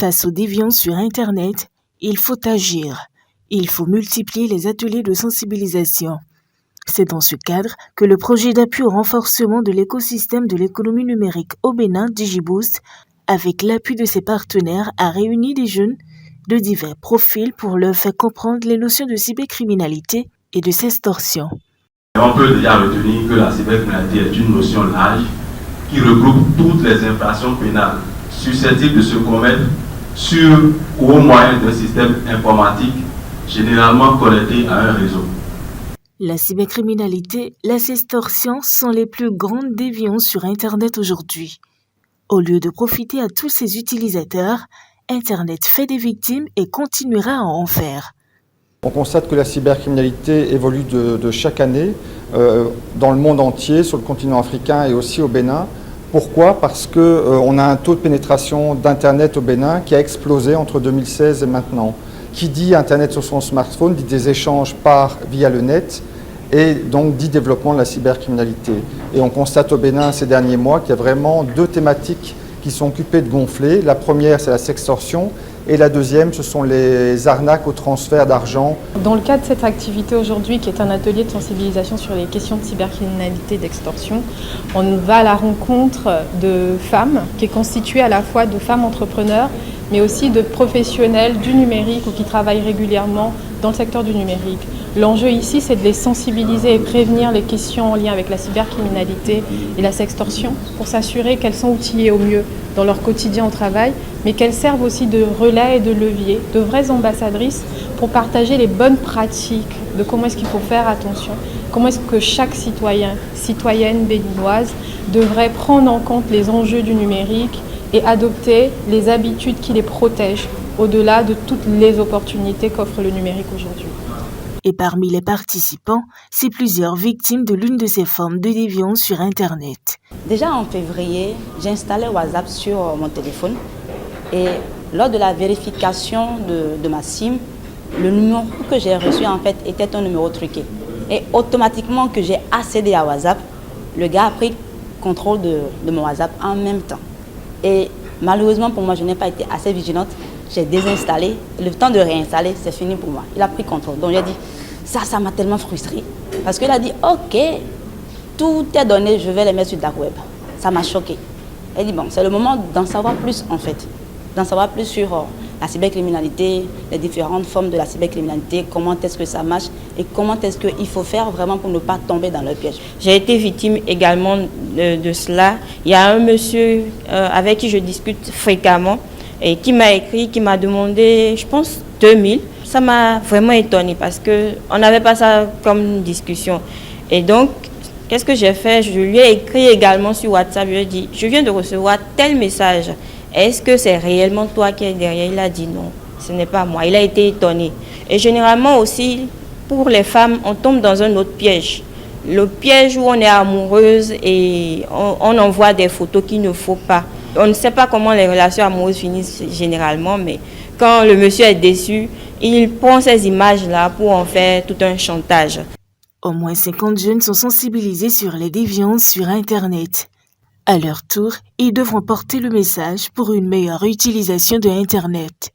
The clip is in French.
Face aux déviances sur Internet, il faut agir. Il faut multiplier les ateliers de sensibilisation. C'est dans ce cadre que le projet d'appui au renforcement de l'écosystème de l'économie numérique au Bénin, DigiBoost, avec l'appui de ses partenaires, a réuni des jeunes de divers profils pour leur faire comprendre les notions de cybercriminalité et de sextorsion. On peut déjà retenir que la cybercriminalité est une notion large qui regroupe toutes les infractions pénales susceptibles de se commettre sur ou au moyen d'un système informatique généralement connecté à un réseau. La cybercriminalité, la sextorsion sont les plus grandes déviances sur Internet aujourd'hui. Au lieu de profiter à tous ses utilisateurs, Internet fait des victimes et continuera à en faire. On constate que la cybercriminalité évolue de chaque année dans le monde entier, sur le continent africain et aussi au Bénin. Pourquoi ? Parce qu'on a un taux de pénétration d'Internet au Bénin qui a explosé entre 2016 et maintenant. Qui dit Internet sur son smartphone dit des échanges via le net et donc dit développement de la cybercriminalité. Et on constate au Bénin ces derniers mois qu'il y a vraiment deux thématiques qui sont occupées de gonfler. La première, c'est la sextorsion. Et la deuxième, ce sont les arnaques au transfert d'argent. Dans le cadre de cette activité aujourd'hui, qui est un atelier de sensibilisation sur les questions de cybercriminalité et d'extorsion, on va à la rencontre de femmes, qui est constituée à la fois de femmes entrepreneurs, mais aussi de professionnels du numérique ou qui travaillent régulièrement dans le secteur du numérique. L'enjeu ici, c'est de les sensibiliser et prévenir les questions en lien avec la cybercriminalité et la sextorsion pour s'assurer qu'elles sont outillées au mieux dans leur quotidien au travail, mais qu'elles servent aussi de relais et de levier, de vraies ambassadrices pour partager les bonnes pratiques de comment est-ce qu'il faut faire attention, comment est-ce que chaque citoyenne béninoise devrait prendre en compte les enjeux du numérique et adopter les habitudes qui les protègent au-delà de toutes les opportunités qu'offre le numérique aujourd'hui. Et parmi les participants, c'est plusieurs victimes de l'une de ces formes de déviance sur Internet. Déjà en février, j'ai installé WhatsApp sur mon téléphone et lors de la vérification de ma SIM, le numéro que j'ai reçu en fait était un numéro truqué. Et automatiquement que j'ai accédé à WhatsApp, le gars a pris contrôle de mon WhatsApp en même temps. Et malheureusement pour moi, je n'ai pas été assez vigilante. J'ai désinstallé. Le temps de réinstaller, c'est fini pour moi. Il a pris contrôle. Donc j'ai dit, ça m'a tellement frustrée. Parce qu'il a dit, ok, tout est donné, je vais les mettre sur le dark web. Ça m'a choquée. Elle dit, bon, c'est le moment d'en savoir plus en fait. D'en savoir plus sur la cybercriminalité, les différentes formes de la cybercriminalité, comment est-ce que ça marche et comment est-ce qu'il faut faire vraiment pour ne pas tomber dans le piège. J'ai été victime également de cela. Il y a un monsieur avec qui je discute fréquemment et qui m'a écrit, qui m'a demandé, je pense, 2000. Ça m'a vraiment étonnée parce qu'on n'avait pas ça comme discussion. Et donc, qu'est-ce que j'ai fait? Je lui ai écrit également sur WhatsApp. Je lui ai dit, je viens de recevoir tel message. Est-ce que c'est réellement toi qui es derrière? Il a dit non, ce n'est pas moi. Il a été étonné. Et généralement aussi, pour les femmes, on tombe dans un autre piège. Le piège où on est amoureuse et on envoie des photos qu'il ne faut pas. On ne sait pas comment les relations amoureuses finissent généralement, mais quand le monsieur est déçu, il prend ces images-là pour en faire tout un chantage. Au moins 50 jeunes sont sensibilisés sur les déviances sur Internet. À leur tour, ils devront porter le message pour une meilleure utilisation de Internet.